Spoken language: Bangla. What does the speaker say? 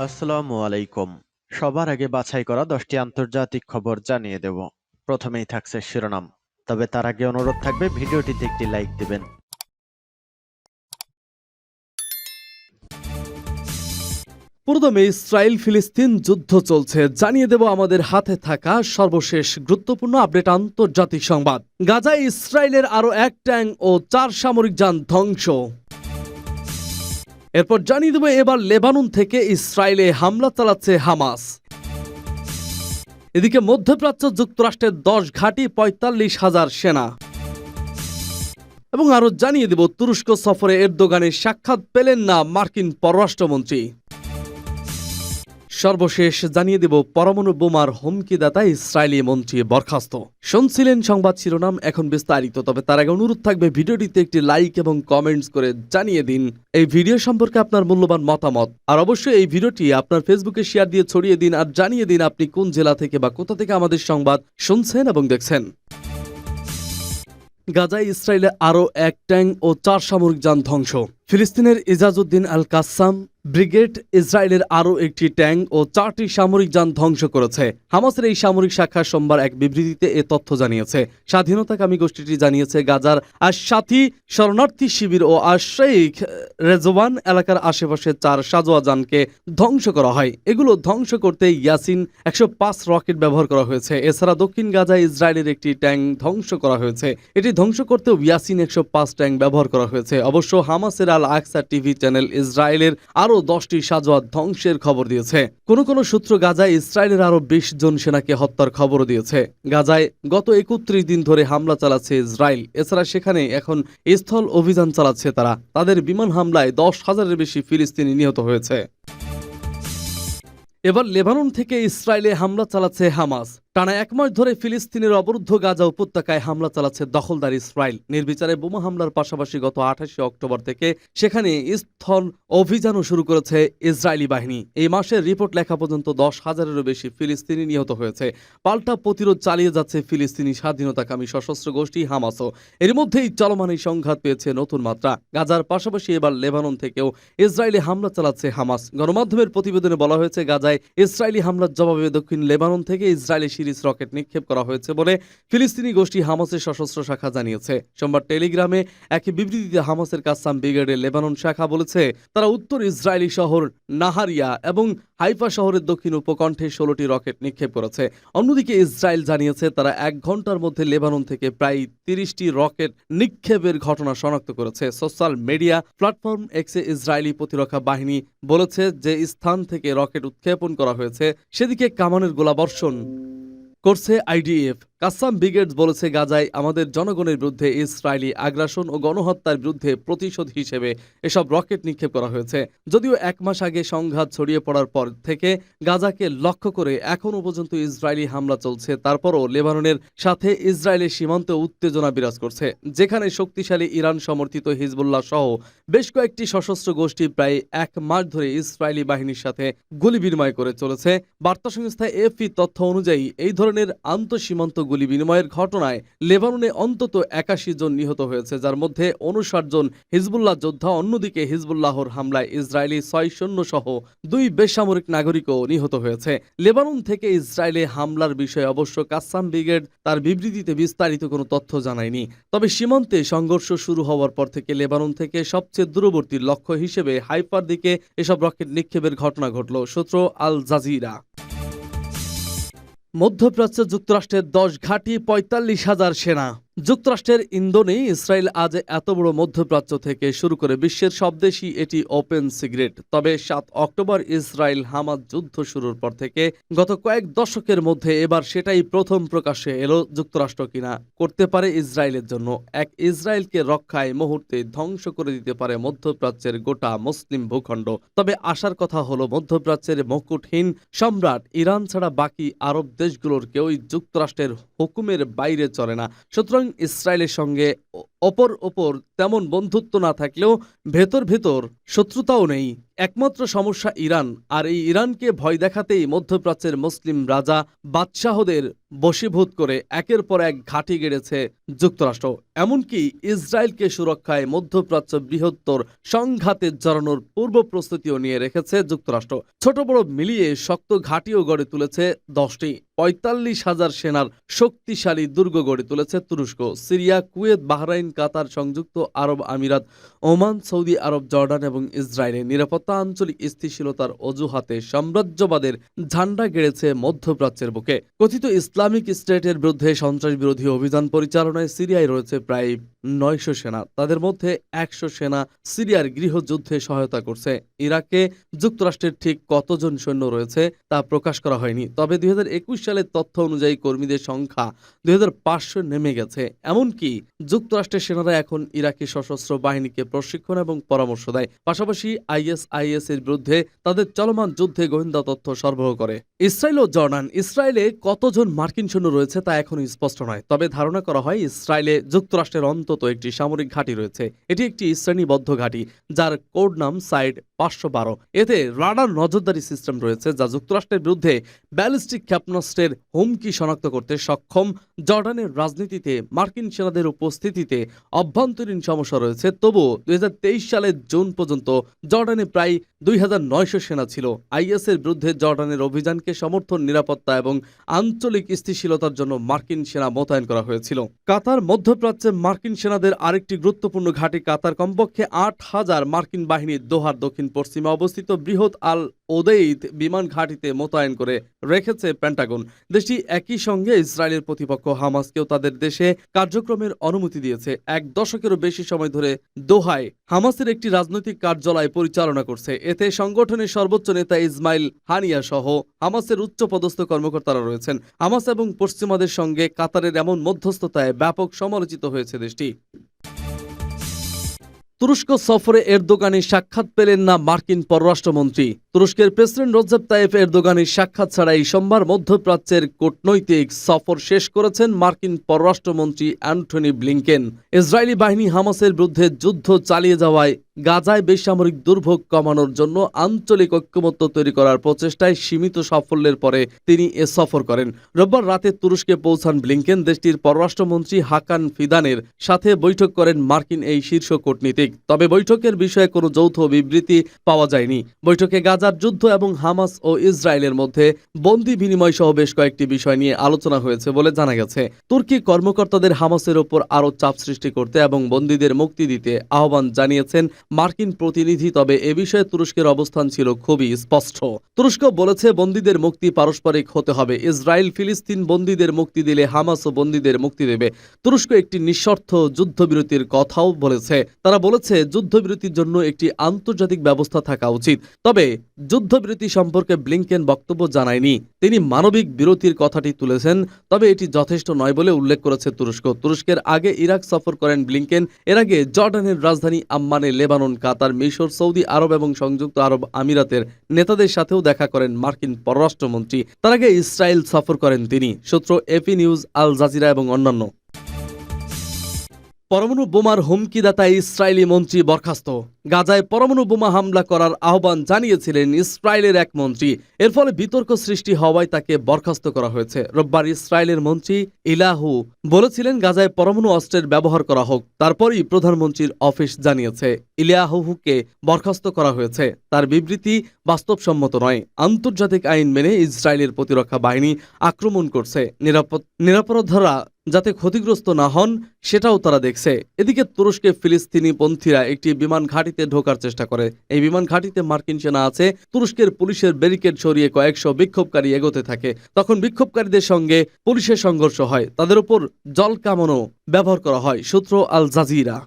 আসসালামু আলাইকুম। সবার আগে বাছাই করা 10টি আন্তর্জাতিক খবর জানিয়ে দেব। প্রথমেই থাকছে শিরোনাম। তবে তার আগে অনুরোধ থাকবে ভিডিওটিতে একটি লাইক দিবেন। প্রথমে ইসরায়েল ফিলিস্তিন যুদ্ধ চলছে, জানিয়ে দেব আমাদের হাতে থাকা সর্বশেষ গুরুত্বপূর্ণ আপডেট আন্তর্জাতিক সংবাদ। গাজায় ইসরায়েলের আরও এক ট্যাঙ্ক ও 4 সামরিক যান ধ্বংস। এরপর জানিয়ে দেব এবার লেবানন থেকে ইসরায়েলে হামলা চালাচ্ছে হামাস। এদিকে মধ্যপ্রাচ্য যুক্তরাষ্ট্রের 10 ঘাঁটি 45,000 সেনা। এবং আরো জানিয়ে দেব তুরস্ক সফরে এরদোগানের সাক্ষাৎ পেলেন না মার্কিন পররাষ্ট্রমন্ত্রী। সর্বশেষ জানিয়ে দেব পরমাণু বোমার হুমকিদাতা ইসরায়েলি মন্ত্রী বরখাস্ত। শুনছিলেন সংবাদ শিরোনাম, এখন বিস্তারিত। তবে তার আগে অনুরোধ থাকবে ভিডিওটিতে একটি লাইক এবং কমেন্টস করে জানিয়ে দিন এই ভিডিও সম্পর্কে আপনার মূল্যবান মতামত। আর অবশ্যই এই ভিডিওটি আপনার ফেসবুকে শেয়ার দিয়ে ছড়িয়ে দিন আর জানিয়ে দিন আপনি কোন জেলা থেকে বা কোথা থেকে আমাদের সংবাদ শুনছেন এবং দেখছেন। গাজায় ইসরায়েলে আরও এক ট্যাঙ্ক ও 4 সামরিক যান ধ্বংস। ফিলিস্তিনের ইজাজউদ্দিন আল কাসাম ব্রিগেড ইসরায়েলের আরও একটি ট্যাঙ্ক ও 4টি সামরিক যান ধ্বংস করেছে। হামাসের এই সামরিক শাখা সোমবার এক বিবৃতিতে এ তথ্য জানিয়েছে। স্বাধীনতাকামী গোষ্ঠীটি জানিয়েছে গাজার আশ-শাতি শরণার্থী শিবির ও আশ-শাইখ রেজওয়ান এলাকার আশেপাশে 4 সাজোয়া যানকে ধ্বংস করা হয়। এগুলো ধ্বংস করতে ইয়াসিন 105 রকেট ব্যবহার করা হয়েছে। এছাড়া দক্ষিণ গাজায় ইসরায়েলের একটি ট্যাঙ্ক ধ্বংস করা হয়েছে। এটি ধ্বংস করতেও ইয়াসিন 105 ট্যাঙ্ক ব্যবহার করা হয়েছে। অবশ্য হামাসের আল আকসা টিভি চ্যানেল ইসরায়েলের আরও 10টি সাজোয়া ধ্বংসের খবর দিয়েছে। কোন সূত্র গাজায় ইসরায়েলের আরও 20 জন সেনাকে হত্যার খবরও দিয়েছে। গাজায় গত 31 দিন ধরে হামলা চালাচ্ছে ইসরায়েল। এছাড়া সেখানে এখন স্থল অভিযান চালাচ্ছে তারা। তাদের বিমান হামলায় 10,000-এর বেশি ফিলিস্তিনি নিহত হয়েছে। এবার লেবানন থেকে ইসরায়েলে হামলা চালাচ্ছে হামাস। টানা 1 মাস ধরে ফিলিস্তিনের অবরুদ্ধ গাজা উপত্যকায় হামলা চালাচ্ছে দখলদার ইসরায়েল। নির্বিচারে বোমা হামলার পাশাপাশি গত 28 অক্টোবর থেকে সেখানে স্থল অভিযানও শুরু করেছে ইসরায়েলি বাহিনী। এই মাসের রিপোর্ট লেখা পর্যন্ত 10,000-এরও বেশি ফিলিস্তিনি নিহত হয়েছে। পাল্টা প্রতিরোধ চালিয়ে যাচ্ছে ফিলিস্তিনি স্বাধীনতাকামী সশস্ত্র গোষ্ঠী হামাসও। এর মধ্যেই চলমান এই সংঘাত পেয়েছে নতুন মাত্রা। গাজার পাশাপাশি এবার লেবানন থেকেও ইসরায়েলে হামলা চালাচ্ছে হামাস। গণমাধ্যমের প্রতিবেদনে বলা হয়েছে গাজায় ইসরায়েলি হামলার জবাবে দক্ষিণ লেবানন থেকে ইসরায়েলি রকেট নিক্ষেপ করা হয়েছে বলে ফিলিস্তিনি গোষ্ঠী হামাসের সশস্ত্র শাখা জানিয়েছে। সোমবার টেলিগ্রামে এক বিবৃতিতে হামাসের কাসাম ব্রিগেডের লেবানন শাখা বলেছে তারা উত্তর ইসরায়েলি শহর নাহারিয়া এবং হাইফা শহরের দক্ষিণ উপকণ্ঠে 16টি রকেট নিক্ষেপ করেছে। অন্যদিকে ইসরায়েল জানিয়েছে তারা 1 ঘন্টার মধ্যে লেবানন থেকে প্রায় 30টি রকেট নিক্ষেপের ঘটনা শনাক্ত করেছে। সোশ্যাল মিডিয়া প্ল্যাটফর্ম এক্সে ইসরায়েলি প্রতিরক্ষা বাহিনী বলেছে যে স্থান থেকে রকেট উৎক্ষেপণ করা হয়েছে সেদিকে কামানের গোলাবর্ষণ করছে আইডিএফ। কাসাম ব্রিগেড বলেছে গাজায় আমাদের জনগণের বিরুদ্ধে ইসরায়েলি আগ্রাসন ও গণহত্যার বিরুদ্ধে প্রতিশোধ হিসেবে এসব রকেট নিক্ষেপ করা হয়েছে। যদিও 1 মাস আগে সংঘাত ছড়িয়ে পড়ার পর থেকে গাজাকে লক্ষ্য করে এখনও পর্যন্ত ইসরায়েলি হামলা চলছে, তারপরও লেবাননের সাথে ইসরায়েলের সীমান্তে উত্তেজনা বিরাজ করছে, যেখানে শক্তিশালী ইরান সমর্থিত হিজবুল্লাহ সহ বেশ কয়েকটি সশস্ত্র গোষ্ঠী প্রায় 1 মাস ধরে ইসরায়েলি বাহিনীর সাথে গুলি বিনিময় করে চলেছে। বার্তা সংস্থা এএফপি তথ্য অনুযায়ী এই ধরনের আন্তঃসীমান্ত গুলি বিনিময়ের ঘটনায় লেবাননে অন্তত 81 জন নিহত হয়েছে, যার মধ্যে 59 জন হিজবুল্লাহ যোদ্ধা। অন্যদিকে হিজবুল্লাহর হামলায় ইসরায়েলি 6 সৈন্য সহ 2 বেসামরিক নাগরিকও নিহত হয়েছে। লেবানন থেকে ইসরায়েলে হামলার বিষয়ে অবশ্য কাসাম ব্রিগেড তার বিবৃতিতে বিস্তারিত কোনো তথ্য জানায়নি। তবে সীমান্তে সংঘর্ষ শুরু হওয়ার পর থেকে লেবানন থেকে সবচেয়ে দূরবর্তী লক্ষ্য হিসেবে হাইফার দিকে এসব রকেট নিক্ষেপের ঘটনা ঘটল। সূত্র আল জাজিরা। মধ্যপ্রাচ্য যুক্তরাষ্ট্রের 10 ঘাঁটি 45,000 সেনা। যুক্তরাষ্ট্রের ইন্ধনে ইসরায়েল আজ এত বড় মধ্যপ্রাচ্য থেকে শুরু করে বিশ্বের সব দেশই এটি ওপেন সিক্রেট। তবে 7 অক্টোবর ইসরায়েল হামাস যুদ্ধ শুরুর পর থেকে গত কয়েক দশকের মধ্যে এবার সেটাই প্রথম প্রকাশ্যে এলো যুক্তরাষ্ট্র কিনা করতে পারে ইসরায়েলের জন্য। এক ইসরায়েলকে রক্ষায় মুহূর্তে ধ্বংস করে দিতে পারে মধ্যপ্রাচ্যের গোটা মুসলিম ভূখণ্ড। তবে আশার কথা হলো মধ্যপ্রাচ্যের মুকুটহীন সম্রাট ইরান ছাড়া বাকি আরব দেশগুলোর কেউই যুক্তরাষ্ট্রের হুকুমের বাইরে চলে না। সুতরাং ইসরায়েলের সঙ্গে অপর তেমন বন্ধুত্ব না থাকলেও ভেতর শত্রুতাও নেই। একমাত্র সমস্যা ইরান, আর এই ইরানকে ভয় দেখাতেই মধ্যপ্রাচ্যের মুসলিম রাজা বাদশাহদের বশীভূত করে একের পর এক ঘাঁটি গেড়েছে যুক্তরাষ্ট্র। এমনকি ইসরায়েলকে সুরক্ষায় মধ্যপ্রাচ্য বৃহত্তর সংঘাতে জড়ানোর পূর্ব প্রস্তুতিও নিয়ে রেখেছে যুক্তরাষ্ট্র। ছোট বড় মিলিয়ে শক্ত ঘাঁটিও গড়ে তুলেছে 10টি। 45,000 সেনার শক্তিশালী দুর্গ গড়ে তুলেছে তুরস্ক। সিরিয়া, কুয়েত, বাহরাইন, কাতার, সংযুক্ত আরব আমিরাত, ওমান, সৌদি আরব, জর্ডান এবং ইসরায়েলের নিরাপত্তা আঞ্চলিক স্থিতিশীলতার অজুহাতে সাম্রাজ্যবাদের ঝান্ডা গেড়েছে মধ্যপ্রাচ্যের বুকে। কথিত ইসলামিক স্টেটের বিরুদ্ধে সন্ত্রাস বিরোধী অভিযান পরিচালনায় সিরিয়ায় রয়েছে প্রায় 900 সেনা। তাদের মধ্যে 100 সেনা সিরিয়ার গৃহযুদ্ধে সহায়তা করছে। ইরাকে যুক্তরাষ্ট্রের ঠিক কতজন সৈন্য রয়েছে তা প্রকাশ করা হয়নি, তবে 2021 সালের তথ্য অনুযায়ী কর্মীদের সংখ্যা 2500 নেমে গেছে। এমনকি যুক্তরাষ্ট্রের সেনারা এখন ইরাকি সশস্ত্র বাহিনীকে প্রশিক্ষণ এবং পরামর্শ দেয়, পাশাপাশি ISIS এর বিরুদ্ধে তাদের চলমান যুদ্ধে গোয়েন্দা তথ্য সরবরাহ করে। ইসরায়েল ও জর্ডান, ইসরায়েলে কতজন মার্কিন সৈন্য রয়েছে তা এখনো স্পষ্ট নয়, তবে ধারণা করা হয় ইসরায়েলে যুক্তরাষ্ট্রের অন্তত একটি সামরিক ঘাঁটি রয়েছে। এটি একটি শ্রেণীবদ্ধ ঘাঁটি যার কোড নাম সাইড 512। এতে রাডার নজরদারি সিস্টেম রয়েছে যা যুক্তরাষ্ট্রের বিরুদ্ধে ব্যালিস্টিক ক্ষেপণাস্ত্রের হুমকি শনাক্ত করতে সক্ষম। জর্ডানের রাজনীতিতে মার্কিন সেনাদের উপস্থিতিতে অভ্যন্তরীণ সমস্যা রয়েছে, তবুও 2023 সালের জুন পর্যন্ত জর্ডানে প্রায় 2900 সেনা ছিল। IS এর বিরুদ্ধে জর্ডানের অভিযানকে সমর্থন, নিরাপত্তা এবং আঞ্চলিক স্থিতিশীলতার জন্য মার্কিন সেনা মোতায়েন করা হয়েছিল। কাতার, মধ্যপ্রাচ্যে মার্কিন সেনাদের আরেকটি গুরুত্বপূর্ণ ঘাঁটি কাতার কমপক্ষে 8000 মার্কিন বাহিনী দোহার দক্ষিণ পশ্চিমে অবস্থিত বৃহৎ আল ওদেইদ বিমান ঘাঁটিতে মোতায়েন করে রেখেছে পেন্টাগন। দেশটি একই সঙ্গে ইসরায়েলের প্রতিপক্ষ হামাসকেও তাদের দেশে কার্যক্রমের অনুমতি দিয়েছে। 1 দশকেরও বেশি সময় ধরে দোহায় হামাসের একটি রাজনৈতিক কার্যালয় পরিচালনা করছে। এতে সংগঠনের সর্বোচ্চ নেতা ইসমাইল হানিয়া সহ হামাসের উচ্চপদস্থ কর্মকর্তারা রয়েছেন। হামাস এবং পশ্চিমাদের সঙ্গে কাতারের এমন মধ্যস্থতায় ব্যাপক সমালোচিত হয়েছে দেশটি। তুরস্ক সফরে এরদোগানের সাক্ষাৎ পেলেন না মার্কিন পররাষ্ট্রমন্ত্রী। তুরস্কের প্রেসিডেন্ট রজব তাইয়েপ এরদোগানের সাক্ষাৎ ছাড়াই সোমবার মধ্যপ্রাচ্যের কূটনৈতিক সফর শেষ করেছেন মার্কিন পররাষ্ট্রমন্ত্রী অ্যান্টনি ব্লিংকেন। ইসরায়েলি বাহিনী হামাসের বিরুদ্ধে যুদ্ধ চালিয়ে যাওয়ায় গাজায় বেসামরিক দুর্ভোগ কমানোর জন্য আঞ্চলিক ঐক্যমত্য তৈরি করার প্রচেষ্টায় সীমিত সাফল্যের পরে তিনি এ সফর করেন। রোববার রাতে তুরস্কে পৌঁছান ব্লিংকেন। দেশটির পররাষ্ট্রমন্ত্রী হাকান ফিদানের সাথে বৈঠক করেন মার্কিন এই শীর্ষ কূটনীতিক। তবে বৈঠকের বিষয়ে কোনো যৌথ বিবৃতি পাওয়া যায়নি। বৈঠকে গাজার যুদ্ধ এবং হামাস ও ইসরায়েলের মধ্যে বন্দী বিনিময় সহ বেশ কয়েকটি বিষয় নিয়ে আলোচনা হয়েছে বলে জানা গেছে। তুর্কি কর্মকর্তাদের হামাসের ওপর আরও চাপ সৃষ্টি করতে এবং বন্দীদের মুক্তি দিতে আহ্বান জানিয়েছেন মার্কিন প্রতিনিধি। তবে এ বিষয়ে তুরস্কের অবস্থান ছিল খুবই স্পষ্ট। তুরস্ক বলেছে বন্দীদের মুক্তি পারস্পরিক হতে হবে। ইসরায়েল ফিলিস্তিন বন্দীদের মুক্তি দিলে হামাসও বন্দীদের মুক্তি দেবে। তুরস্ক একটি নিঃশর্ত যুদ্ধবিরতির কথাও বলেছে। তারা বলেছে যুদ্ধবিরতির জন্য একটি আন্তর্জাতিক ব্যবস্থা থাকা উচিত। তবে যুদ্ধবিরতি সম্পর্কে ব্লিংকেন বক্তব্য জানায়নি। তিনি মানবিক বিরতির কথাটি তুলেছেন, তবে এটি যথেষ্ট নয় বলে উল্লেখ করেছে তুরস্ক। তুরস্কের আগে ইরাক সফর করেন ব্লিংকেন। এর আগে জর্ডানের রাজধানী আম্মানে লেবানন, কাতার, মিশর, সৌদি আরব এবং সংযুক্ত আরব আমিরাতের নেতাদের সাথেও দেখা করেন মার্কিন পররাষ্ট্রমন্ত্রী। তার আগে ইসরায়েল সফর করেন তিনি। সূত্র এপি নিউজ, আল জাজিরা এবং অন্যান্য। পরমাণু বোমার হুমকিদাতা ইসরায়েলি মন্ত্রী বরখাস্ত। গাজায় পরমাণু বোমা হামলা করার আহ্বান জানিয়েছিলেন ইসরায়েলের এক মন্ত্রী। এর ফলে বিতর্ক সৃষ্টি হওয়ায় তাকে বরখাস্ত করা হয়েছে। রোববার ইসরায়েলের মন্ত্রী ইলাহু বলেছিলেন গাজায় পরমাণু অস্ত্রের ব্যবহার করা হোক। তারপরই প্রধানমন্ত্রীর অফিস জানিয়েছে ইলাহুকে বরখাস্ত করা হয়েছে। তার বিবৃতি বাস্তবসম্মত নয়। আন্তর্জাতিক আইন মেনে ইসরায়েলের প্রতিরক্ষা বাহিনী আক্রমণ করছে। নিরাপরাধরা যাতে ক্ষতিগ্রস্ত না হন সেটাও তারা দেখছে। এদিকে তুরস্কে ফিলিস্তিনি পন্থীরা একটি বিমান ঘাঁটিতে ঢোকার চেষ্টা করে। এই বিমান ঘাঁটিতে মার্কিন সেনা আছে। তুরস্কের পুলিশের ব্যারিকেড সরিয়ে কয়েকশো বিক্ষোভকারী এগোতে থাকে। তখন বিক্ষোভকারীদের সঙ্গে পুলিশের সংঘর্ষ হয়। তাদের উপর জল কামানও ব্যবহার করা হয়। সূত্র আল জাজিরা।